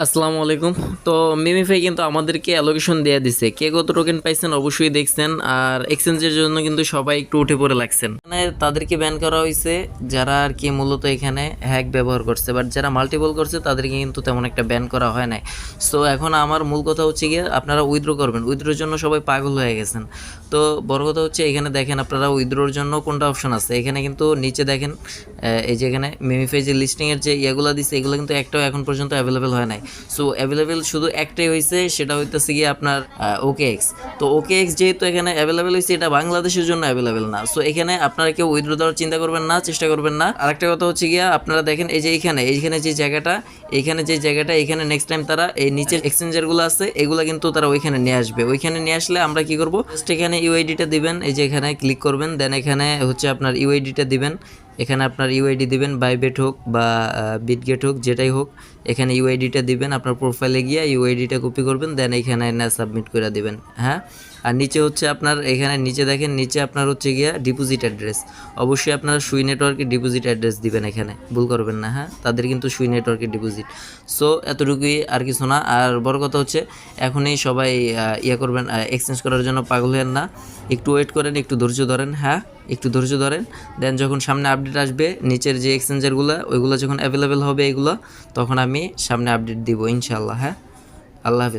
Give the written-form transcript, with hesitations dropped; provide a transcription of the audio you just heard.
আসসালামু আলাইকুম। তো মিমিফাই কিন্তু আমাদেরকে অ্যালোকেশন দিয়ে দিছে, কে কত টোকেন পাইছেন অবশ্যই দেখছেন। আর এক্সচেঞ্জের জন্য কিন্তু সবাই একটু উঠে পড়ে লাগছেন। মানে তাদেরকে ব্যান করা হয়েছে যারা আর কি মূলত এখানে হ্যাক ব্যবহার করছে, বাট যারা মাল্টিপল করছে তাদেরকে কিন্তু তেমন একটা ব্যান করা হয় নাই। সো এখন আমার মূল কথা হচ্ছে গিয়ে আপনারা উইথড্র করবেন, উইথড্রোর জন্য সবাই পাগল হয়ে গেছেন। তো বড় কথা হচ্ছে এখানে দেখেন আপনারা উইথড্রোর জন্য কোনটা অপশন আছে, এখানে কিন্তু নিচে দেখেন এই যে এখানে মিমিফাই যে লিস্টিংয়ের যে ইয়েগুলো দিচ্ছে এগুলো কিন্তু একটাও এখন পর্যন্ত অ্যাভেলেবেল হয় নাই। সো অ্যাভেলেবেল শুধু একটাই হয়েছে, সেটা হইতেছে গিয়ে আপনার ওকে এক্স। তো ওকে এক্স যেহেতু এখানে অ্যাভেলেবেল হয়েছে, এটা বাংলাদেশের জন্য অ্যাভেলেবেল না। সো এখানে আপনারা কেউ উইথড্র দেওয়ার চিন্তা করবেন না, চেষ্টা করবেন না। আরেকটা কথা হচ্ছে গিয়া আপনারা দেখেন এই যে এইখানে যে জায়গাটা, এখানে নেক্সট টাইম তারা এই নিচের এক্সচেঞ্জারগুলো আছে এগুলো কিন্তু তারা ওইখানে নিয়ে আসবে। ওইখানে নিয়ে আসলে আমরা কি করবো, জাস্ট এখানে ইউআইডিটা দিবেন, এই যে এখানে ক্লিক করবেন, দেন এখানে হচ্ছে আপনার ইউআইডিটা দিবেন। এখানে আপনার ইউআইডি দিবেন, বাইবেট হোক বা বিটগেট হোক, যেটাই হোক, এখানে ইউআইডিটা দিবেন। আপনার প্রোফাইলে গিয়ে ইউআইডিটা কপি করবেন, দেন এখানে এনে সাবমিট করে দিবেন। হ্যাঁ, আর নিচে হচ্ছে আপনার এখানে নিচে দেখেন, নিচে আপনার হচ্ছে গিয়া ডিপোজিট অ্যাড্রেস। অবশ্যই আপনারা সুই নেটওয়ার্কে ডিপোজিট অ্যাড্রেস দিবেন, এখানে ভুল করবেন না। হ্যাঁ, তাদের কিন্তু সুই নেটওয়ার্কে ডিপোজিট। সো এতটুকুই, আর কিছু না। আর বড় কথা হচ্ছে এখনই সবাই ইয়ে করবেন, এক্সচেঞ্জ করার জন্য পাগল হলেন না, একটু ওয়েট করেন, একটু ধৈর্য ধরেন। হ্যাঁ, একটু ধৈর্য ধরেন, দেন যখন সামনে আপডেট আসবে নিচের যে এক্সচেঞ্জারগুলো ওইগুলো যখন অ্যাভেলেবেল হবে এগুলো, তখন আমি সামনে আপডেট দিব ইনশাল্লাহ। হ্যাঁ, আল্লাহ হাফেজ।